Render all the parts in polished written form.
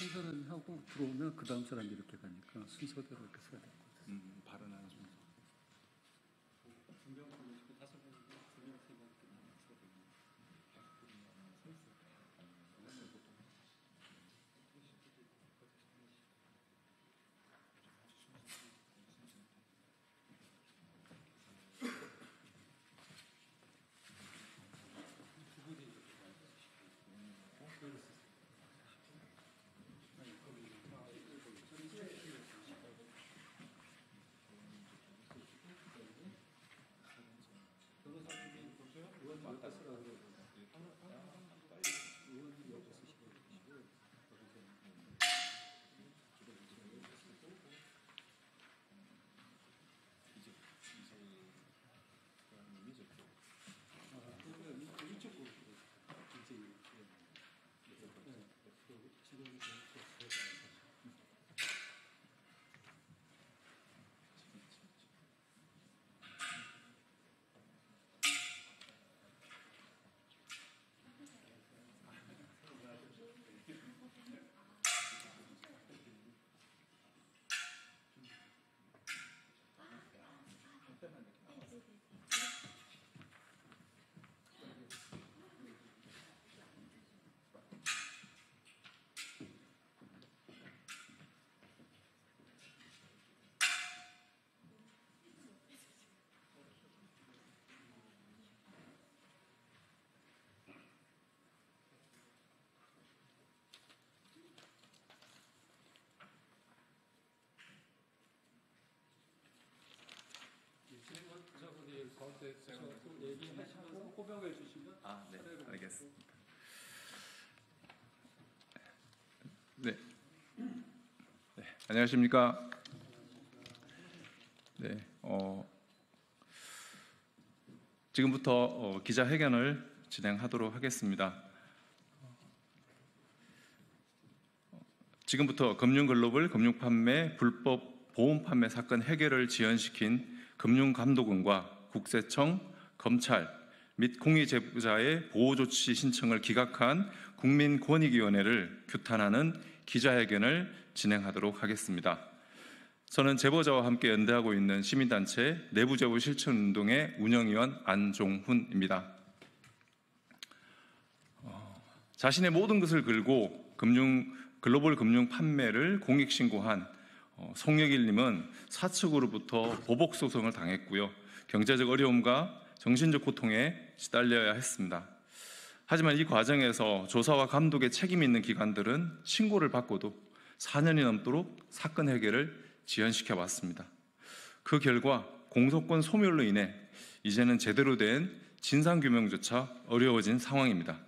총선하고 들어오면 그 다음 사람이 이렇게 가니까 순서대로 이렇게 써야 될 것 같아요. 발언하는 순서. 얘기하시면서 호명해 주시면 네, 알겠습니다. 네, 안녕하십니까? 네, 지금부터 기자회견을 진행하도록 하겠습니다. 지금부터 금융글로벌 금융판매 불법 보험판매 사건 해결을 지연시킨 금융감독원과 국세청, 검찰 및 공익제보자의 보호조치 신청을 기각한 국민권익위원회를 규탄하는 기자회견을 진행하도록 하겠습니다. 저는 제보자와 함께 연대하고 있는 시민단체 내부제보 실천운동의 운영위원 안종훈입니다. 자신의 모든 것을 걸고 글로벌 금융 판매를 공익신고한 송혁일님은 사측으로부터 보복소송을 당했고요. 경제적 어려움과 정신적 고통에 시달려야 했습니다. 하지만 이 과정에서 조사와 감독에 책임 있는 기관들은 신고를 받고도 4년이 넘도록 사건 해결을 지연시켜 왔습니다. 그 결과 공소권 소멸로 인해 이제는 제대로 된 진상규명조차 어려워진 상황입니다.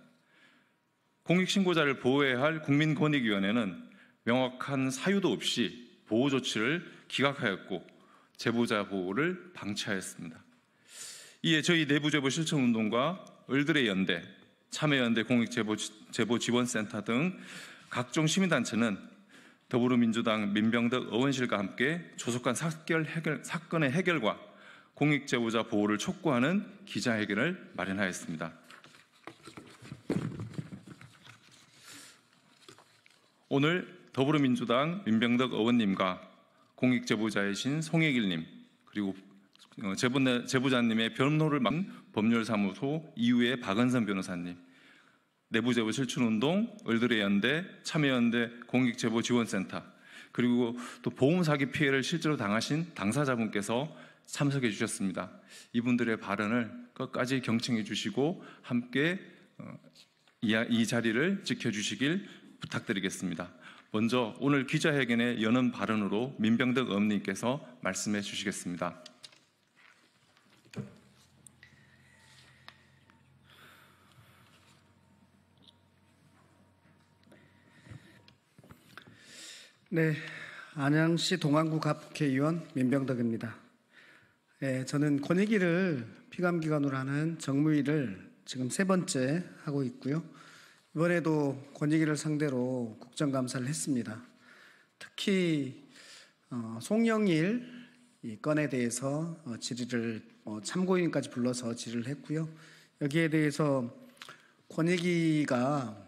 공익신고자를 보호해야 할 국민권익위원회는 명확한 사유도 없이 보호조치를 기각하였고 제보자 보호를 방치하였습니다. 이에 저희 내부제보 실천운동과 을들의 연대, 참여연대 공익제보지원센터 등 각종 시민단체는 더불어민주당 민병덕 의원실과 함께 조속한 사건의 해결과 공익제보자 보호를 촉구하는 기자회견을 마련하였습니다. 오늘 더불어민주당 민병덕 의원님과 공익제보자이신 송혜길님 그리고 제보자님의 변호를 맡은 법률사무소 이후의 박은선 변호사님, 내부제보 실천운동, 을들의 연대, 참여연대 공익제보지원센터 그리고 또 보험사기 피해를 실제로 당하신 당사자분께서 참석해 주셨습니다. 이분들의 발언을 끝까지 경청해 주시고 함께 이 자리를 지켜주시길 부탁드리겠습니다. 먼저 오늘 기자회견에 여는 발언으로 민병덕 의원님께서 말씀해 주시겠습니다. 네, 안양시 동안구 갑국회의원 민병덕입니다. 저는 권익위를 피감기관으로 하는 정무위를 지금 3번째 하고 있고요. 이번에도 권익위를 상대로 국정감사를 했습니다. 특히 송영일 이 건에 대해서 질의를 참고인까지 불러서 질의를 했고요. 여기에 대해서 권익위가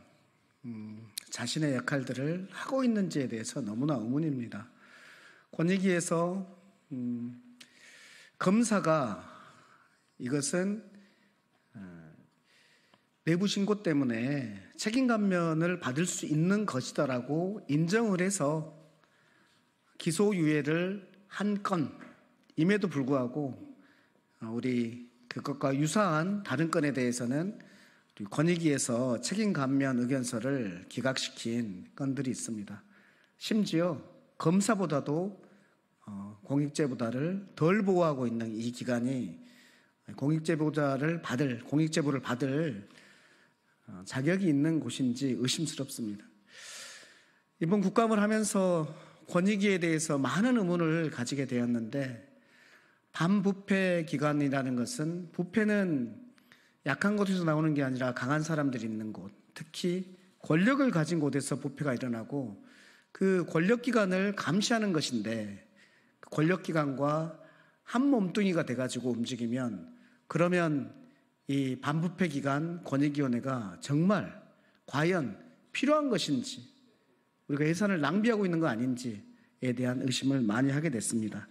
자신의 역할들을 하고 있는지에 대해서 너무나 의문입니다. 권익위에서 검사가 이것은 내부 신고 때문에 책임 감면을 받을 수 있는 것이다라고 인정을 해서 기소유예를 한 건임에도 불구하고 우리 그것과 유사한 다른 건에 대해서는 권익위에서 책임 감면 의견서를 기각시킨 건들이 있습니다. 심지어 검사보다도 공익제보다를 덜 보호하고 있는 이 기관이 공익제보를 받을 자격이 있는 곳인지 의심스럽습니다. 이번 국감을 하면서 권익위에 대해서 많은 의문을 가지게 되었는데, 반부패 기관이라는 것은, 부패는 약한 곳에서 나오는 게 아니라 강한 사람들이 있는 곳, 특히 권력을 가진 곳에서 부패가 일어나고 그 권력기관을 감시하는 것인데, 그 권력기관과 한 몸뚱이가 돼가지고 움직이면, 그러면 이 반부패 기관 권익위원회가 정말 과연 필요한 것인지, 우리가 예산을 낭비하고 있는 거 아닌지에 대한 의심을 많이 하게 됐습니다.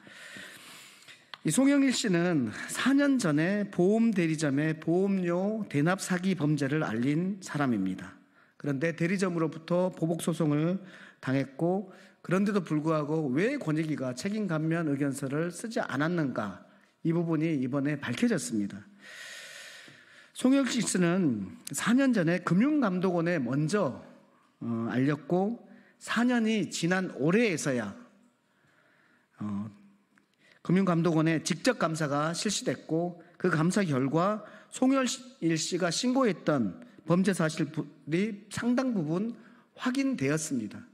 이 송영일 씨는 4년 전에 보험 대리점의 보험료 대납 사기 범죄를 알린 사람입니다. 그런데 대리점으로부터 보복 소송을 당했고, 그런데도 불구하고 왜 권익위가 책임 감면 의견서를 쓰지 않았는가, 이 부분이 이번에 밝혀졌습니다. 송영일 씨는 4년 전에 금융감독원에 먼저 알렸고, 4년이 지난 올해에서야 금융감독원의 직접 감사가 실시됐고, 그 감사 결과 송영일 씨가 신고했던 범죄 사실이 상당 부분 확인되었습니다.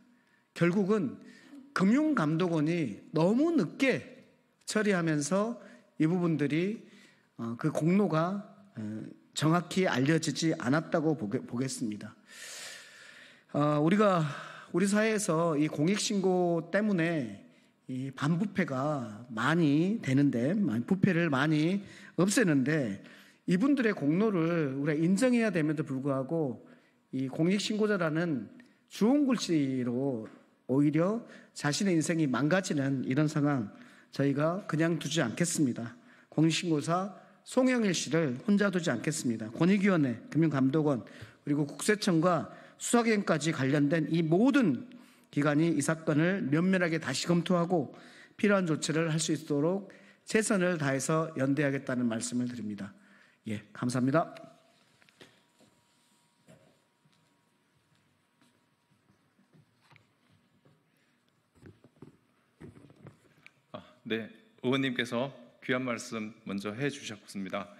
결국은 금융감독원이 너무 늦게 처리하면서 이 부분들이 그 공로가 정확히 알려지지 않았다고 보겠습니다. 우리 사회에서 이 공익신고 때문에 이 반부패가 많이 되는데, 부패를 많이 없애는데, 이분들의 공로를 우리가 인정해야 됨에도 불구하고 이 공익신고자라는 주홍 글씨로 오히려 자신의 인생이 망가지는 이런 상황, 저희가 그냥 두지 않겠습니다. 공익신고사 송영일 씨를 혼자 두지 않겠습니다. 권익위원회, 금융감독원, 그리고 국세청과 수사기관까지 관련된 이 모든 기관이 이 사건을 면밀하게 다시 검토하고 필요한 조치를 할 수 있도록 최선을 다해서 연대하겠다는 말씀을 드립니다. 예, 감사합니다. 네, 의원님께서 귀한 말씀 먼저 해주셨습니다.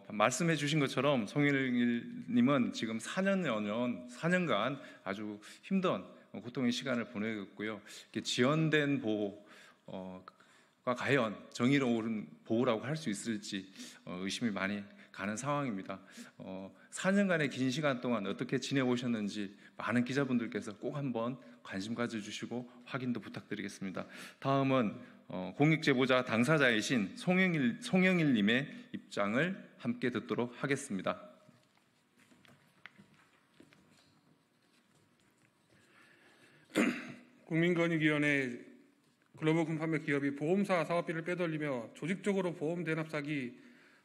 말씀해 주신 것처럼 송영일님은 지금 4년간 아주 힘든 고통의 시간을 보내겠고요. 지연된 보호가 과연 정의로운 보호라고 할 수 있을지 의심이 많이 가는 상황입니다. 4년간의 긴 시간 동안 어떻게 지내오셨는지 많은 기자분들께서 꼭 한번 관심 가져주시고 확인도 부탁드리겠습니다. 다음은 공익제보자 당사자이신 송영일님의 입장을 함께 듣도록 하겠습니다. 국민권익위원회 글로벌 판매 기업이 보험사 사업비를 빼돌리며 조직적으로 보험 대납 사기,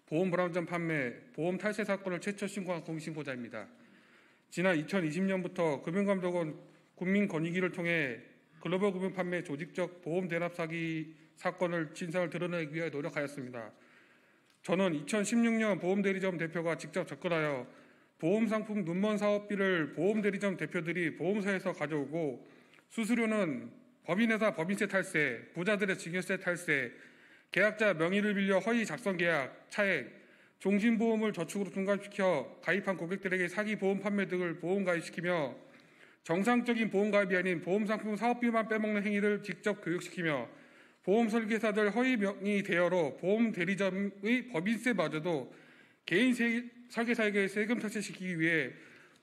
보험 불안전 판매, 보험 탈세 사건을 최초 신고한 공익신고자입니다. 지난 2020년부터 금융감독원 국민권익위를 통해 글로벌 금융 판매 조직적 보험 대납 사기 사건을 진상을 드러내기 위해 노력하였습니다. 저는 2016년 보험대리점 대표가 직접 접근하여 보험상품 눈먼 사업비를 보험대리점 대표들이 보험사에서 가져오고, 수수료는 법인회사 법인세 탈세, 부자들의 증여세 탈세, 계약자 명의를 빌려 허위 작성 계약, 차액, 종신보험을 저축으로 둔갑시켜 가입한 고객들에게 사기 보험 판매 등을 보험 가입시키며, 정상적인 보험 가입이 아닌 보험상품 사업비만 빼먹는 행위를 직접 교육시키며, 보험 설계사들 허위 명의 대여로 보험 대리점의 법인세마저도 개인 설계사에게 세금 탈세시키기 위해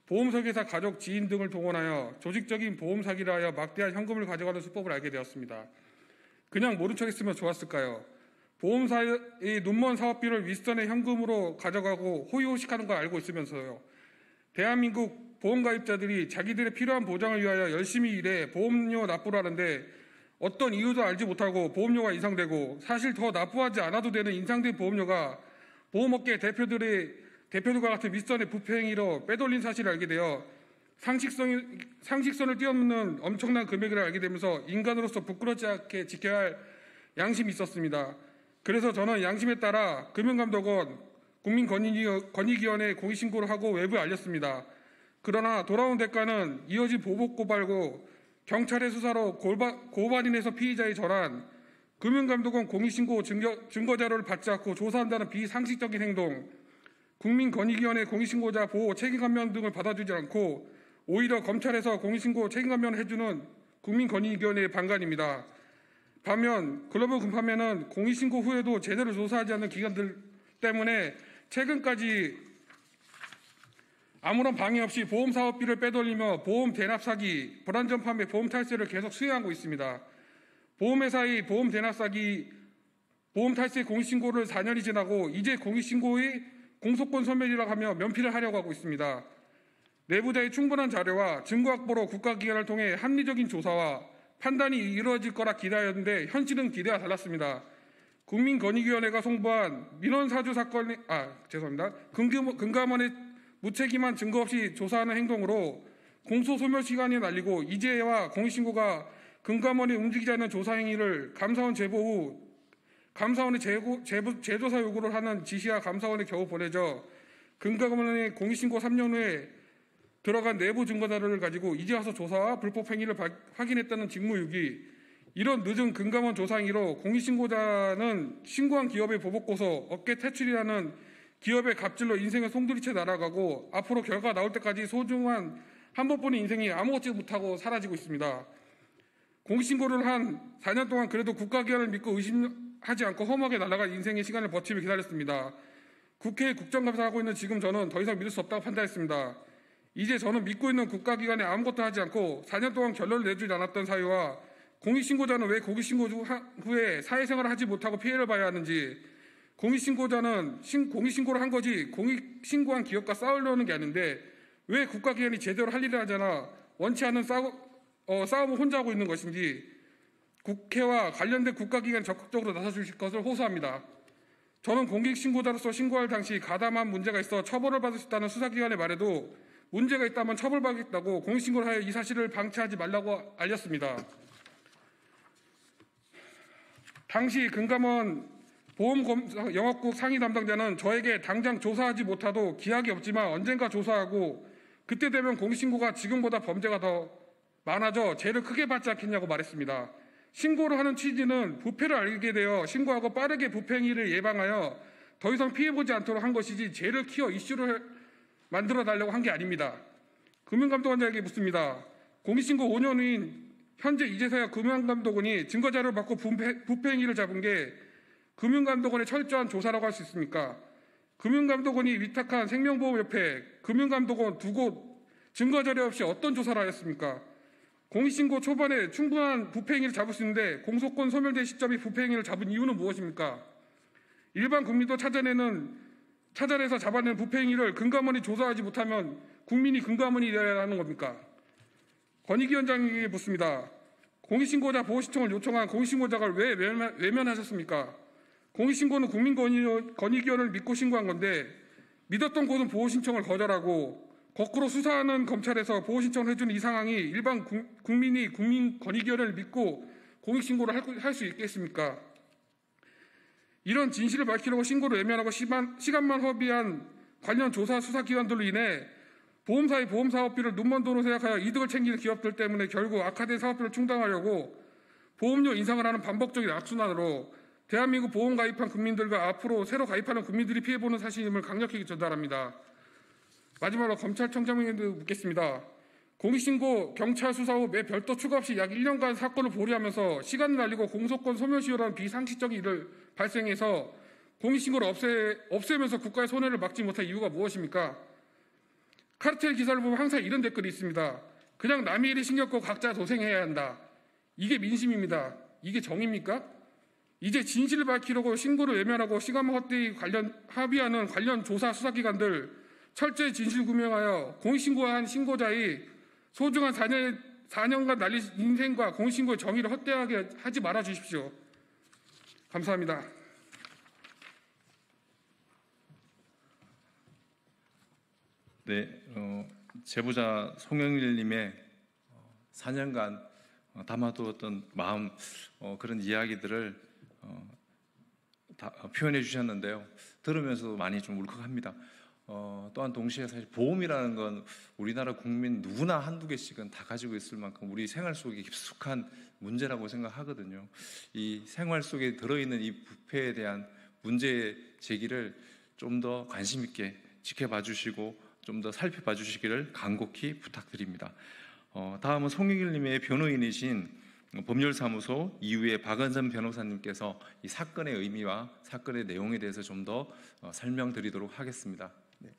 보험 설계사 가족, 지인 등을 동원하여 조직적인 보험 사기를 하여 막대한 현금을 가져가는 수법을 알게 되었습니다. 그냥 모른 척했으면 좋았을까요? 보험사의 눈먼 사업비를 윗선의 현금으로 가져가고 호의호식하는 걸 알고 있으면서요. 대한민국 보험가입자들이 자기들의 필요한 보장을 위하여 열심히 일해 보험료 납부를 하는데 어떤 이유도 알지 못하고 보험료가 인상되고 사실 더 납부하지 않아도 되는 인상된 보험료가 보험업계 대표들과 같은 윗선의 부패 행위로 빼돌린 사실을 알게 되어 상식선을 뛰어넘는 엄청난 금액을 알게 되면서 인간으로서 부끄럽지 않게 지켜야 할 양심이 있었습니다. 그래서 저는 양심에 따라 금융감독원, 국민권익위원회에 공익신고를 하고 외부에 알렸습니다. 그러나 돌아온 대가는 이어진 보복고발고 경찰의 수사로 고발인에서 피의자에 전환, 금융감독원 공익신고 증거자료를 받지 않고 조사한다는 비상식적인 행동, 국민권익위원회 공익신고자 보호 책임감면 등을 받아주지 않고 오히려 검찰에서 공익신고 책임감면을 해주는 국민권익위원회의 반관입니다. 반면 글로벌 금판매는 공익신고 후에도 제대로 조사하지 않는 기관들 때문에 최근까지 아무런 방해 없이 보험사업비를 빼돌리며 보험 대납 사기, 불안전 판매, 보험 탈세를 계속 수행하고 있습니다. 보험회사의 보험 대납 사기, 보험 탈세 공익신고를 4년이 지나고 이제 공익신고의 공소권 소멸이라고 하며 면피를 하려고 하고 있습니다. 내부자의 충분한 자료와 증거 확보로 국가기관을 통해 합리적인 조사와 판단이 이루어질 거라 기대하였는데 현실은 기대와 달랐습니다. 국민권익위원회가 송부한 민원사주 사건의 금감원의 무책임한 증거 없이 조사하는 행동으로 공소소멸 시간이 날리고 이제와 공익신고가 금감원이 움직이지 않는 조사 행위를 감사원 제보 후 감사원의 재조사 요구를 하는 지시와 감사원에 겨우 보내져 금감원의 공익신고 3년 후에 들어간 내부 증거자료를 가지고 이제 와서 조사와 불법 행위를 확인했다는 직무유기, 이런 늦은 금감원 조사 행위로 공익신고자는 신고한 기업의 보복고소, 업계 퇴출이라는 기업의 갑질로 인생을 송두리째 날아가고 앞으로 결과 나올 때까지 소중한 한 번뿐인 인생이 아무것도 못하고 사라지고 있습니다. 공익신고를 한 4년 동안 그래도 국가기관을 믿고 의심하지 않고 허무하게 날아갈 인생의 시간을 버티며 기다렸습니다. 국회에 국정감사하고 있는 지금 저는 더 이상 믿을 수 없다고 판단했습니다. 이제 저는 믿고 있는 국가기관에 아무것도 하지 않고 4년 동안 결론을 내주지 않았던 사유와 공익신고자는 왜 공익신고 후에 사회생활을 하지 못하고 피해를 봐야 하는지, 공익신고자는 공익신고를 한 거지 공익신고한 기업과 싸우려는 게 아닌데 왜 국가기관이 제대로 할 일을 하잖아 원치 않는 싸움을 혼자 하고 있는 것인지 국회와 관련된 국가기관이 적극적으로 나서주실 것을 호소합니다. 저는 공익신고자로서 신고할 당시 가담한 문제가 있어 처벌을 받을 수 있다는 수사기관의 말에도 문제가 있다면 처벌받겠다고 공익신고를 하여 이 사실을 방치하지 말라고 알렸습니다. 당시 금감원 보험검사 영업국 상위 담당자는 저에게 당장 조사하지 못하도 기약이 없지만 언젠가 조사하고 그때 되면 공익신고가 지금보다 범죄가 더 많아져 죄를 크게 받지 않겠냐고 말했습니다. 신고를 하는 취지는 부패를 알게 되어 신고하고 빠르게 부패 행위를 예방하여 더 이상 피해보지 않도록 한 것이지 죄를 키워 이슈를 만들어 달라고 한 게 아닙니다. 금융감독원장에게 묻습니다. 공익신고 5년 후인 현재 이제서야 금융감독원이 증거자료를 받고 부패 행위를 잡은 게 금융감독원의 철저한 조사라고 할 수 있습니까? 금융감독원이 위탁한 생명보험협회, 금융감독원 두 곳 증거자료 없이 어떤 조사를 하였습니까? 공익신고 초반에 충분한 부패 행위를 잡을 수 있는데 공소권 소멸된 시점에 부패 행위를 잡은 이유는 무엇입니까? 일반 국민도 찾아내서 잡아낸 부패 행위를 금감원이 조사하지 못하면 국민이 금감원이 되어야 하는 겁니까? 권익위원장에게 묻습니다. 공익신고자 보호 신청을 요청한 공익신고자가 왜 외면하셨습니까? 공익신고는 국민권익위원회를 믿고 신고한 건데 믿었던 곳은 보호 신청을 거절하고 거꾸로 수사하는 검찰에서 보호 신청을 해주는 이 상황이 일반 국민이 국민권익위원회를 믿고 공익신고를 할 수 있겠습니까? 이런 진실을 밝히려고 신고를 외면하고 시간만 허비한 관련 조사 수사기관들로 인해 보험사의 보험사업비를 눈먼 돈으로 생각하여 이득을 챙기는 기업들 때문에 결국 악화된 사업비를 충당하려고 보험료 인상을 하는 반복적인 악순환으로 대한민국 보험 가입한 국민들과 앞으로 새로 가입하는 국민들이 피해보는 사실임을 강력하게 전달합니다. 마지막으로 검찰청장님께 묻겠습니다. 공익신고 경찰 수사 후 매 별도 추가 없이 약 1년간 사건을 보류하면서 시간을 날리고 공소권 소멸시효라는 비상식적인 일을 발생해서 공익신고를 없애면서 국가의 손해를 막지 못한 이유가 무엇입니까? 카르텔 기사를 보면 항상 이런 댓글이 있습니다. 그냥 남의 일이 신경 꺼 각자 도생해야 한다. 이게 민심입니다. 이게 정입니까? 이제 진실을 밝히려고 신고를 외면하고 시간만 헛되이 합의하는 관련 조사 수사기관들 철저히 진실규명하여 공익신고한 신고자의 소중한 4년간 날린 인생과 공익신고의 정의를 헛되하게 하지 말아 주십시오. 감사합니다. 네, 제보자 송영일님의 4년간 담아두었던 마음, 그런 이야기들을 다 표현해 주셨는데요. 들으면서도 많이 좀 울컥합니다. 또한 동시에 사실 보험이라는 건 우리나라 국민 누구나 한두 개씩은 다 가지고 있을 만큼 우리 생활 속에 깊숙한 문제라고 생각하거든요. 이 생활 속에 들어있는 이 부패에 대한 문제 제기를 좀 더 관심 있게 지켜봐 주시고 좀 더 살펴봐 주시기를 간곡히 부탁드립니다. 다음은 송영길님의 변호인이신 법률사무소 이후에 박은선 변호사님께서 이 사건의 의미와 사건의 내용에 대해서 좀 더 설명드리도록 하겠습니다. 네.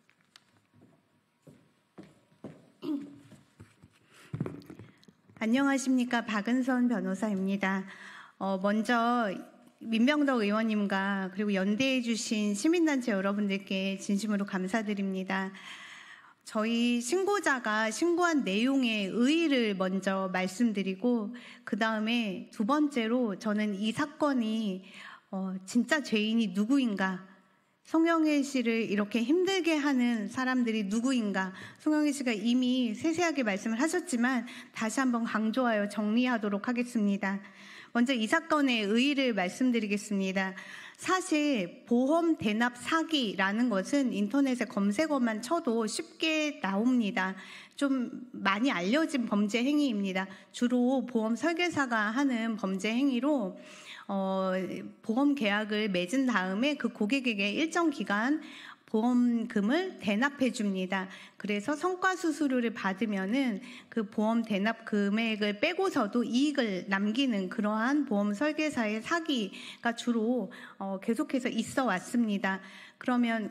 안녕하십니까, 박은선 변호사입니다. 먼저 민병덕 의원님과 그리고 연대해 주신 시민단체 여러분들께 진심으로 감사드립니다. 저희 신고자가 신고한 내용의 의의를 먼저 말씀드리고 그 다음에 두 번째로 저는 이 사건이 진짜 죄인이 누구인가, 송영길 씨를 이렇게 힘들게 하는 사람들이 누구인가, 송영길 씨가 이미 세세하게 말씀을 하셨지만 다시 한번 강조하여 정리하도록 하겠습니다. 먼저 이 사건의 의의를 말씀드리겠습니다. 사실 보험 대납 사기라는 것은 인터넷에 검색어만 쳐도 쉽게 나옵니다. 좀 많이 알려진 범죄 행위입니다. 주로 보험 설계사가 하는 범죄 행위로 보험 계약을 맺은 다음에 그 고객에게 일정 기간 보험금을 대납해 줍니다. 그래서 성과 수수료를 받으면은 그 보험 대납 금액을 빼고서도 이익을 남기는 그러한 보험 설계사의 사기가 주로 계속해서 있어 왔습니다.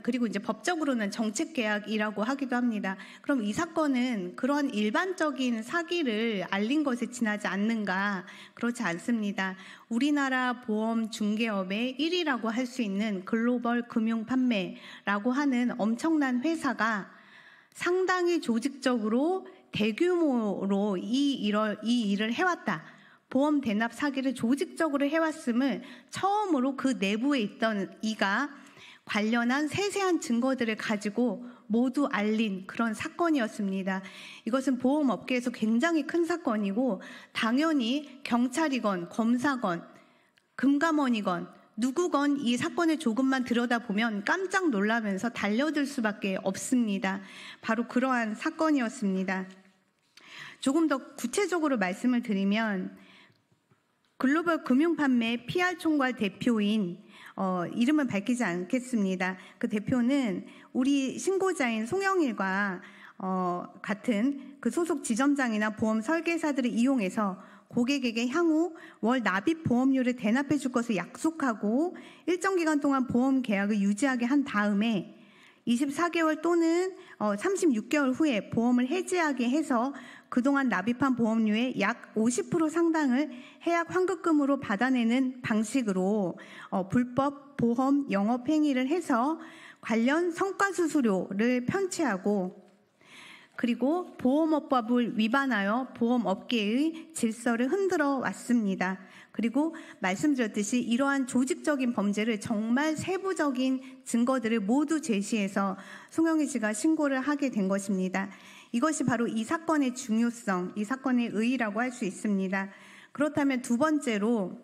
그리고 이제 법적으로는 정책계약이라고 하기도 합니다. 그럼 이 사건은 그런 일반적인 사기를 알린 것에 지나지 않는가? 그렇지 않습니다. 우리나라 보험 중개업의 1위라고 할 수 있는 글로벌 금융 판매라고 하는 엄청난 회사가 상당히 조직적으로 대규모로 이 일을 해왔다. 보험 대납 사기를 조직적으로 해왔음을 처음으로 그 내부에 있던 이가 관련한 세세한 증거들을 가지고 모두 알린 그런 사건이었습니다. 이것은 보험업계에서 굉장히 큰 사건이고 당연히 경찰이건 검사건 금감원이건 누구건 이 사건을 조금만 들여다보면 깜짝 놀라면서 달려들 수밖에 없습니다. 바로 그러한 사건이었습니다. 조금 더 구체적으로 말씀을 드리면 글로벌 금융판매 PR총괄 대표인 이름은 밝히지 않겠습니다. 그 대표는 우리 신고자인 송영일과 같은 그 소속 지점장이나 보험 설계사들을 이용해서 고객에게 향후 월 납입 보험료를 대납해 줄 것을 약속하고 일정 기간 동안 보험 계약을 유지하게 한 다음에 24개월 또는 36개월 후에 보험을 해지하게 해서 그동안 납입한 보험료의 약 50% 상당을 해약 환급금으로 받아내는 방식으로 불법 보험 영업 행위를 해서 관련 성과수수료를 편취하고 그리고 보험업법을 위반하여 보험업계의 질서를 흔들어 왔습니다. 그리고 말씀드렸듯이 이러한 조직적인 범죄를 정말 세부적인 증거들을 모두 제시해서 송영길 씨가 신고를 하게 된 것입니다. 이것이 바로 이 사건의 중요성, 이 사건의 의의라고 할 수 있습니다. 그렇다면 두 번째로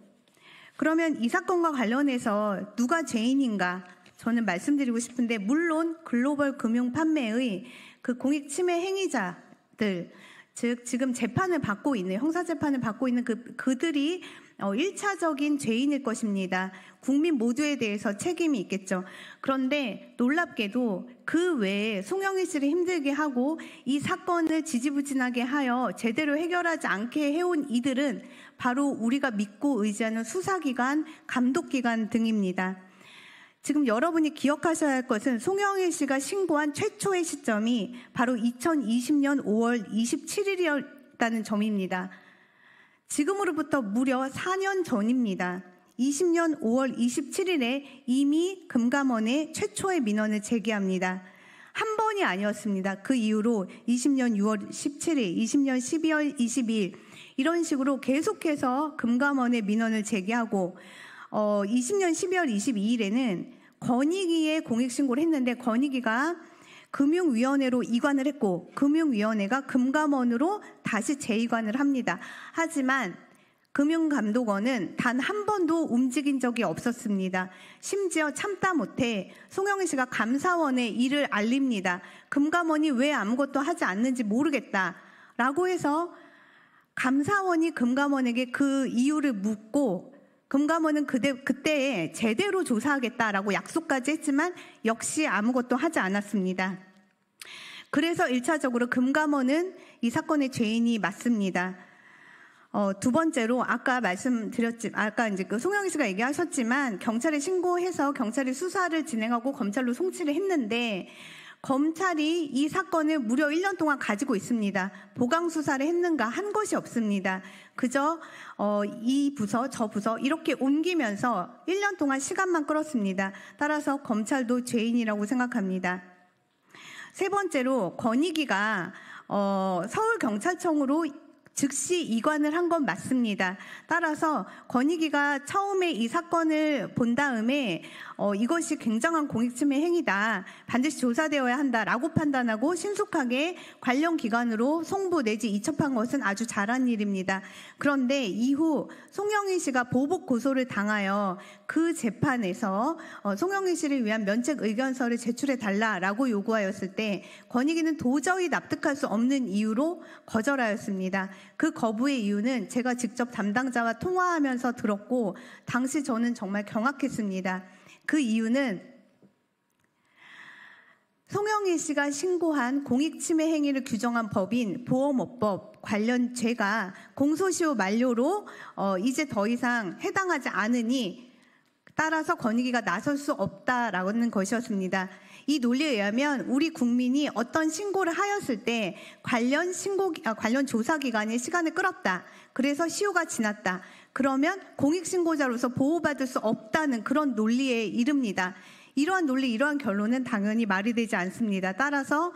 그러면 이 사건과 관련해서 누가 죄인인가 저는 말씀드리고 싶은데 물론 글로벌 금융 판매의 그 공익 침해 행위자들 즉 지금 재판을 받고 있는 형사 재판을 받고 있는 그들이 1차적인 죄인일 것입니다. 국민 모두에 대해서 책임이 있겠죠. 그런데 놀랍게도 그 외에 송영길 씨를 힘들게 하고 이 사건을 지지부진하게 하여 제대로 해결하지 않게 해온 이들은 바로 우리가 믿고 의지하는 수사기관, 감독기관 등입니다. 지금 여러분이 기억하셔야 할 것은 송영길 씨가 신고한 최초의 시점이 바로 2020년 5월 27일이었다는 점입니다. 지금으로부터 무려 4년 전입니다. 20년 5월 27일에 이미 금감원에 최초의 민원을 제기합니다. 한 번이 아니었습니다. 그 이후로 20년 6월 17일, 20년 12월 22일 이런 식으로 계속해서 금감원에 민원을 제기하고 20년 12월 22일에는 권익위에 공익신고를 했는데 권익위가 금융위원회로 이관을 했고 금융위원회가 금감원으로 다시 재이관을 합니다. 하지만 금융감독원은 단 한 번도 움직인 적이 없었습니다. 심지어 참다 못해 송영희 씨가 감사원에 이를 알립니다. 금감원이 왜 아무것도 하지 않는지 모르겠다라고 해서 감사원이 금감원에게 그 이유를 묻고 금감원은 그때 제대로 조사하겠다라고 약속까지 했지만 역시 아무것도 하지 않았습니다. 그래서 1차적으로 금감원은 이 사건의 죄인이 맞습니다. 두 번째로 아까 이제 그 송영희 씨가 얘기하셨지만 경찰에 신고해서 경찰이 수사를 진행하고 검찰로 송치를 했는데 검찰이 이 사건을 무려 1년 동안 가지고 있습니다. 보강 수사를 했는가 한 것이 없습니다. 그저 이 부서 저 부서 이렇게 옮기면서 1년 동안 시간만 끌었습니다. 따라서 검찰도 죄인이라고 생각합니다. 세 번째로 권익위가 서울경찰청으로 즉시 이관을 한 건 맞습니다. 따라서 권익위가 처음에 이 사건을 본 다음에 이것이 굉장한 공익침해 행위다. 반드시 조사되어야 한다라고 판단하고 신속하게 관련 기관으로 송부 내지 이첩한 것은 아주 잘한 일입니다. 그런데 이후 송영희 씨가 보복 고소를 당하여 그 재판에서 송영희 씨를 위한 면책 의견서를 제출해 달라라고 요구하였을 때 권익위는 도저히 납득할 수 없는 이유로 거절하였습니다. 그 거부의 이유는 제가 직접 담당자와 통화하면서 들었고 당시 저는 정말 경악했습니다. 그 이유는 송영희 씨가 신고한 공익침해 행위를 규정한 법인 보험업법 관련 죄가 공소시효 만료로 이제 더 이상 해당하지 않으니 따라서 권익위가 나설 수 없다라는 것이었습니다. 이 논리에 의하면 우리 국민이 어떤 신고를 하였을 때 관련 조사기관이 시간을 끌었다. 그래서 시효가 지났다. 그러면 공익신고자로서 보호받을 수 없다는 그런 논리에 이릅니다. 이러한 논리, 이러한 결론은 당연히 말이 되지 않습니다. 따라서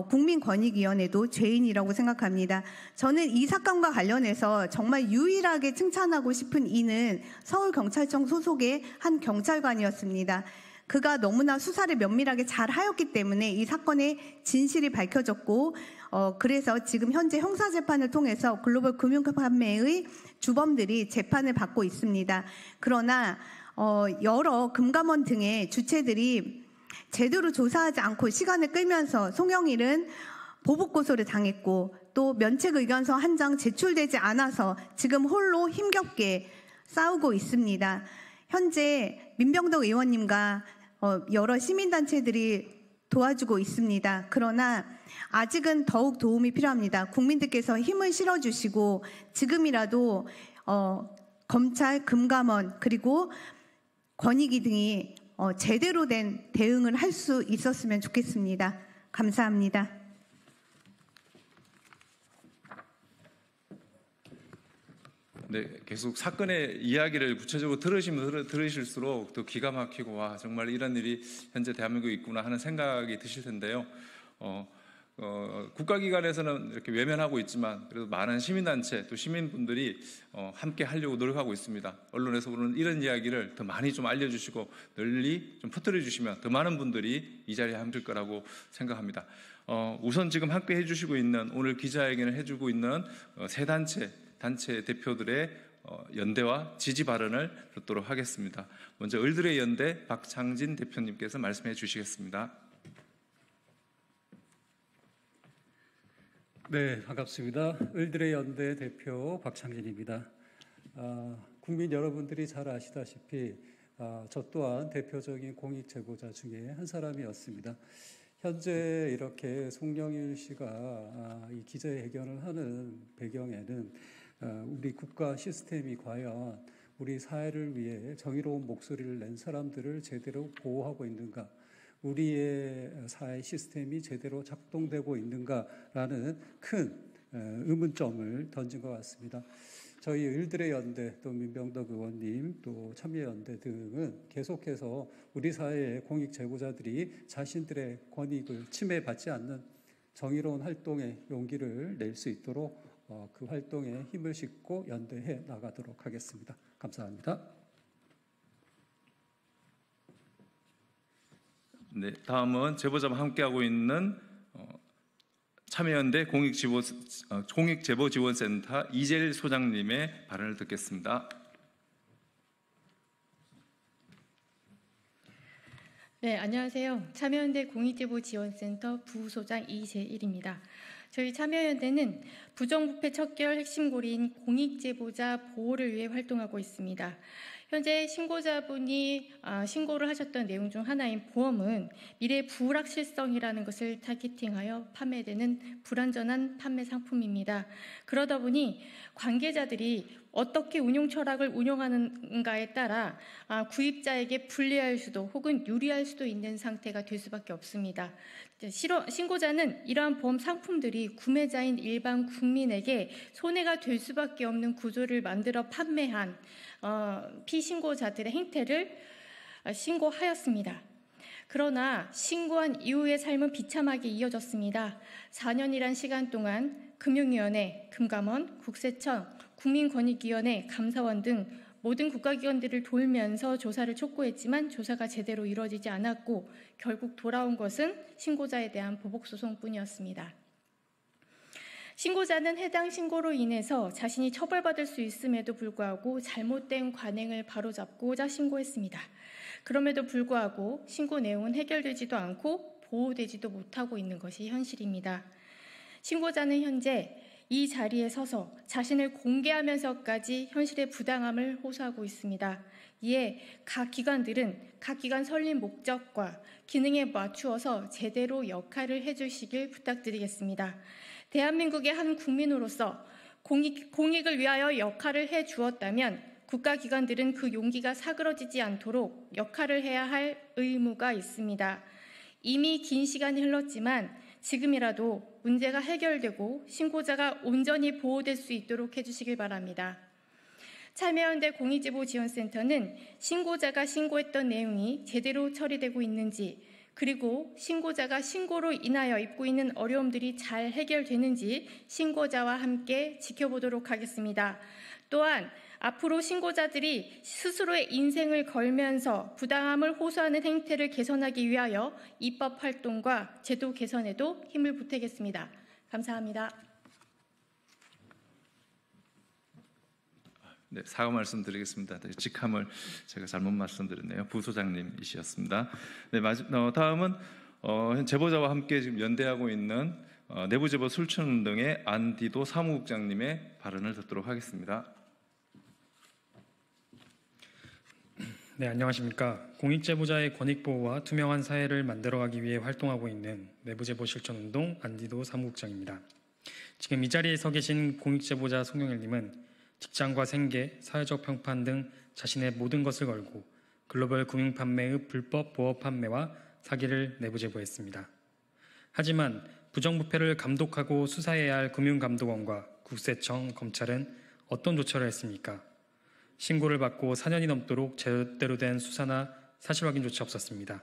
국민권익위원회도 죄인이라고 생각합니다. 저는 이 사건과 관련해서 정말 유일하게 칭찬하고 싶은 이는 서울경찰청 소속의 한 경찰관이었습니다. 그가 너무나 수사를 면밀하게 잘 하였기 때문에 이 사건의 진실이 밝혀졌고 그래서 지금 현재 형사재판을 통해서 글로벌 금융판매의 주범들이 재판을 받고 있습니다. 그러나 여러 금감원 등의 주체들이 제대로 조사하지 않고 시간을 끌면서 송영일은 보복고소를 당했고 또 면책의견서 한 장 제출되지 않아서 지금 홀로 힘겹게 싸우고 있습니다. 현재 민병덕 의원님과 여러 시민단체들이 도와주고 있습니다. 그러나 아직은 더욱 도움이 필요합니다. 국민들께서 힘을 실어주시고 지금이라도 검찰, 금감원 그리고 권익위 등이 제대로 된 대응을 할 수 있었으면 좋겠습니다. 감사합니다. 네, 계속 사건의 이야기를 구체적으로 들으실수록 더 기가 막히고 와 정말 이런 일이 현재 대한민국에 있구나 하는 생각이 드실 텐데요. 국가기관에서는 이렇게 외면하고 있지만 그래도 많은 시민단체 또 시민분들이 함께 하려고 노력하고 있습니다. 언론에서는 이런 이야기를 더 많이 좀 알려주시고 널리 좀 퍼뜨려 주시면 더 많은 분들이 이 자리에 함들 거라고 생각합니다. 우선 지금 함께 해주시고 있는 오늘 기자회견을 해주고 있는 세 단체 대표들의 연대와 지지 발언을 듣도록 하겠습니다. 먼저 을들의 연대 박창진 대표님께서 말씀해 주시겠습니다. 네, 반갑습니다. 을들의 연대 대표 박창진입니다. 국민 여러분들이 잘 아시다시피 저 또한 대표적인 공익제보자 중에 한 사람이었습니다. 현재 이렇게 송영일 씨가 이 기자회견을 하는 배경에는 우리 국가 시스템이 과연 우리 사회를 위해 정의로운 목소리를 낸 사람들을 제대로 보호하고 있는가, 우리의 사회 시스템이 제대로 작동되고 있는가라는 큰 의문점을 던진 것 같습니다. 저희 을들의 연대 또 민병덕 의원님 또 참여연대 등은 계속해서 우리 사회의 공익 제보자들이 자신들의 권익을 침해받지 않는 정의로운 활동에 용기를 낼 수 있도록 그 활동에 힘을 싣고 연대해 나가도록 하겠습니다. 감사합니다. 네, 다음은 제보자와 함께하고 있는 참여연대 공익제보지원센터 이재일 소장님의 발언을 듣겠습니다. 네, 안녕하세요. 참여연대 공익제보지원센터 부소장 이재일입니다. 저희 참여연대는 부정부패 척결 핵심 고리인 공익제보자 보호를 위해 활동하고 있습니다. 현재 신고자분이 신고를 하셨던 내용 중 하나인 보험은 미래 불확실성이라는 것을 타겟팅하여 판매되는 불안전한 판매 상품입니다. 그러다 보니 관계자들이 어떻게 운용 철학을 운용하는가에 따라 구입자에게 불리할 수도 혹은 유리할 수도 있는 상태가 될 수밖에 없습니다. 신고자는 이러한 보험 상품들이 구매자인 일반 국민에게 손해가 될 수밖에 없는 구조를 만들어 판매한 피신고자들의 행태를 신고하였습니다. 그러나 신고한 이후의 삶은 비참하게 이어졌습니다. 4년이란 시간 동안 금융위원회, 금감원, 국세청, 국민권익위원회, 감사원 등 모든 국가기관들을 돌면서 조사를 촉구했지만 조사가 제대로 이루어지지 않았고 결국 돌아온 것은 신고자에 대한 보복소송뿐이었습니다. 신고자는 해당 신고로 인해서 자신이 처벌받을 수 있음에도 불구하고 잘못된 관행을 바로잡고자 신고했습니다. 그럼에도 불구하고 신고 내용은 해결되지도 않고 보호되지도 못하고 있는 것이 현실입니다. 신고자는 현재 이 자리에 서서 자신을 공개하면서까지 현실의 부당함을 호소하고 있습니다. 이에 각 기관들은 각 기관 설립 목적과 기능에 맞추어서 제대로 역할을 해주시길 부탁드리겠습니다. 대한민국의 한 국민으로서 공익을 위하여 역할을 해주었다면 국가기관들은 그 용기가 사그러지지 않도록 역할을 해야 할 의무가 있습니다. 이미 긴 시간이 흘렀지만 지금이라도 문제가 해결되고 신고자가 온전히 보호될 수 있도록 해주시길 바랍니다. 참여연대 공익제보지원센터는 신고자가 신고했던 내용이 제대로 처리되고 있는지, 그리고 신고자가 신고로 인하여 입고 있는 어려움들이 잘 해결되는지 신고자와 함께 지켜보도록 하겠습니다. 또한 앞으로 신고자들이 스스로의 인생을 걸면서 부당함을 호소하는 행태를 개선하기 위하여 입법 활동과 제도 개선에도 힘을 보태겠습니다. 감사합니다. 네, 사과 말씀드리겠습니다. 직함을 제가 잘못 말씀드렸네요. 부소장님이셨습니다. 네, 다음은 제보자와 함께 지금 연대하고 있는 내부제보 술천운동의 안디도 사무국장님의 발언을 듣도록 하겠습니다. 네, 안녕하십니까. 공익제보자의 권익보호와 투명한 사회를 만들어가기 위해 활동하고 있는 내부제보 실천운동 안디도 사무국장입니다. 지금 이 자리에 서 계신 공익제보자 송영일님은 직장과 생계, 사회적 평판 등 자신의 모든 것을 걸고 글로벌 금융판매의 불법 보호 판매와 사기를 내부제보했습니다. 하지만 부정부패를 감독하고 수사해야 할 금융감독원과 국세청, 검찰은 어떤 조처를 했습니까? 신고를 받고 4년이 넘도록 제대로 된 수사나 사실 확인조차 없었습니다.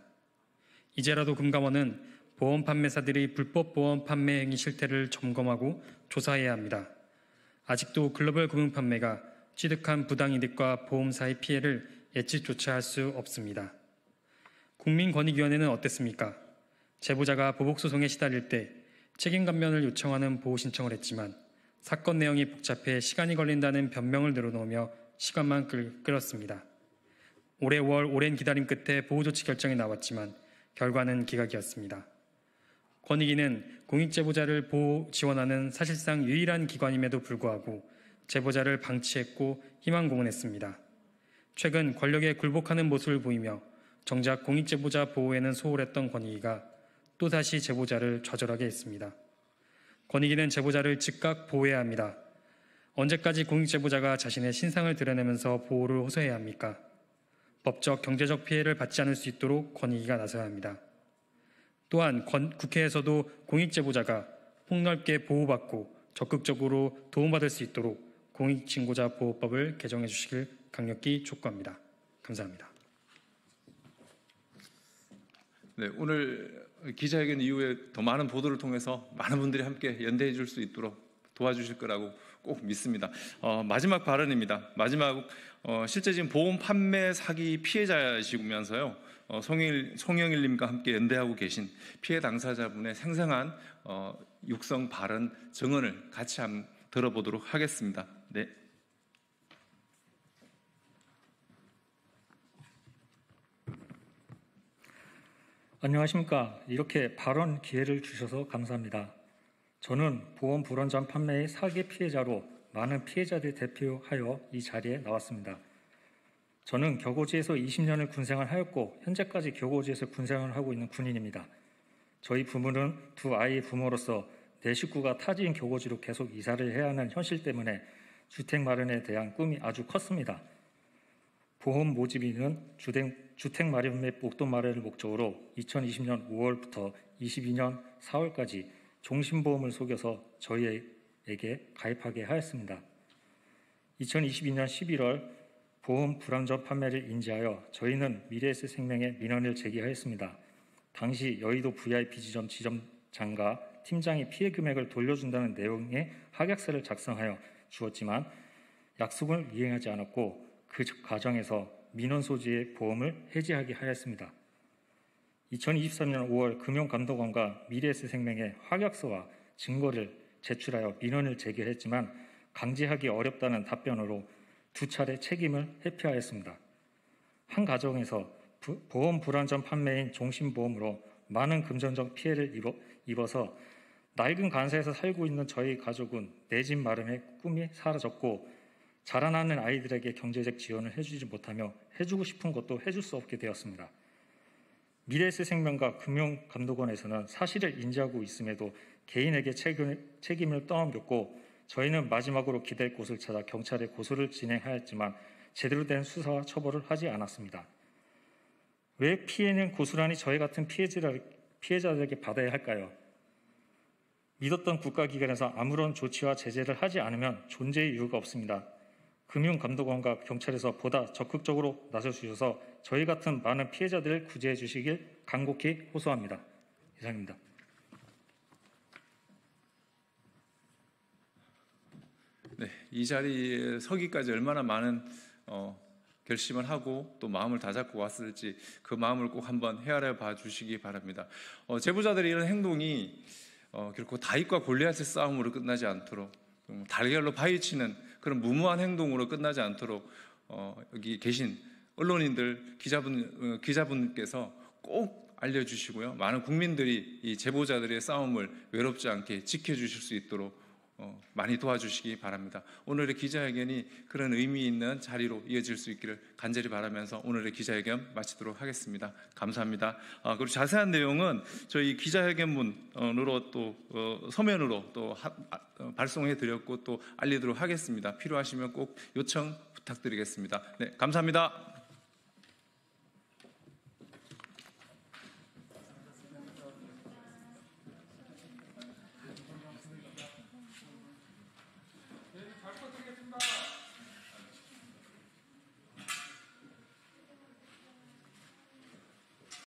이제라도 금감원은 보험 판매사들이 불법 보험 판매 행위 실태를 점검하고 조사해야 합니다. 아직도 글로벌 금융 판매가 취득한 부당이득과 보험사의 피해를 예측조차 할 수 없습니다. 국민권익위원회는 어땠습니까? 제보자가 보복소송에 시달릴 때 책임감면을 요청하는 보호 신청을 했지만 사건 내용이 복잡해 시간이 걸린다는 변명을 늘어놓으며 시간만 끌었습니다. 올해 5월 오랜 기다림 끝에 보호조치 결정이 나왔지만 결과는 기각이었습니다. 권익위는 공익제보자를 보호 지원하는 사실상 유일한 기관임에도 불구하고 제보자를 방치했고 희망고문했습니다. 최근 권력에 굴복하는 모습을 보이며 정작 공익제보자 보호에는 소홀했던 권익위가 또다시 제보자를 좌절하게 했습니다. 권익위는 제보자를 즉각 보호해야 합니다. 언제까지 공익제보자가 자신의 신상을 드러내면서 보호를 호소해야 합니까? 법적, 경제적 피해를 받지 않을 수 있도록 권익위가 나서야 합니다. 또한 국회에서도 공익제보자가 폭넓게 보호받고 적극적으로 도움받을 수 있도록 공익신고자 보호법을 개정해 주시길 강력히 촉구합니다. 감사합니다. 네, 오늘 기자회견 이후에 더 많은 보도를 통해서 많은 분들이 함께 연대해 줄 수 있도록 도와주실 거라고 꼭 믿습니다. 마지막 발언입니다. 마지막 실제 지금 보험 판매 사기 피해자이시면서요, 송영일님과 함께 연대하고 계신 피해 당사자분의 생생한 육성 발언 증언을 같이 한번 들어보도록 하겠습니다. 네. 안녕하십니까. 이렇게 발언 기회를 주셔서 감사합니다. 저는 보험 불완전 판매의 사기 피해자로 많은 피해자들을 대표하여 이 자리에 나왔습니다. 저는 격오지에서 20년을 군생활을 하였고 현재까지 격오지에서 군생활을 하고 있는 군인입니다. 저희 부모는 두 아이의 부모로서 내 식구가 타지인 격오지로 계속 이사를 해야 하는 현실 때문에 주택 마련에 대한 꿈이 아주 컸습니다. 보험 모집인은 주택 마련 및 목돈 마련을 목적으로 2020년 5월부터 22년 4월까지 종신보험을 속여서 저희에게 가입하게 하였습니다. 2022년 11월 보험 불완전 판매를 인지하여 저희는 미래에셋생명에 민원을 제기하였습니다. 당시 여의도 VIP 지점 지점장과 팀장이 피해 금액을 돌려준다는 내용의 확약서를 작성하여 주었지만 약속을 이행하지 않았고 그 과정에서 민원 소지의 보험을 해지하게 하였습니다. 2023년 5월 금융감독원과 미래에셋생명에 확약서와 증거를 제출하여 민원을 제기했지만 강제하기 어렵다는 답변으로 두 차례 책임을 회피하였습니다. 한 가정에서 보험 불완전 판매인 종신보험으로 많은 금전적 피해를 입어서 낡은 관사에서 살고 있는 저희 가족은 내 집 마련의 꿈이 사라졌고 자라나는 아이들에게 경제적 지원을 해주지 못하며 해주고 싶은 것도 해줄 수 없게 되었습니다. 미래에셋생명과 금융감독원에서는 사실을 인지하고 있음에도 개인에게 책임을 떠넘겼고 저희는 마지막으로 기댈 곳을 찾아 경찰에 고소를 진행하였지만 제대로 된 수사와 처벌을 하지 않았습니다. 왜 피해는 고스란히 저희 같은 피해자들에게 받아야 할까요? 믿었던 국가기관에서 아무런 조치와 제재를 하지 않으면 존재의 이유가 없습니다. 금융감독원과 경찰에서 보다 적극적으로 나서주셔서 저희 같은 많은 피해자들을 구제해 주시길 간곡히 호소합니다. 이상입니다. 네, 이 자리에 서기까지 얼마나 많은 결심을 하고 또 마음을 다잡고 왔을지 그 마음을 꼭 한번 헤아려 봐 주시기 바랍니다. 제보자들의 이런 행동이 결코 다윗과 골리앗의 싸움으로 끝나지 않도록 달걀로 파헤치는 그런 무모한 행동으로 끝나지 않도록 여기 계신 언론인들, 기자분께서 꼭 알려주시고요. 많은 국민들이 이 제보자들의 싸움을 외롭지 않게 지켜주실 수 있도록 많이 도와주시기 바랍니다. 오늘의 기자회견이 그런 의미 있는 자리로 이어질 수 있기를 간절히 바라면서 오늘의 기자회견 마치도록 하겠습니다. 감사합니다. 그리고 자세한 내용은 저희 기자회견문으로 또 서면으로 또 발송해 드렸고 또 알리도록 하겠습니다. 필요하시면 꼭 요청 부탁드리겠습니다. 네, 감사합니다.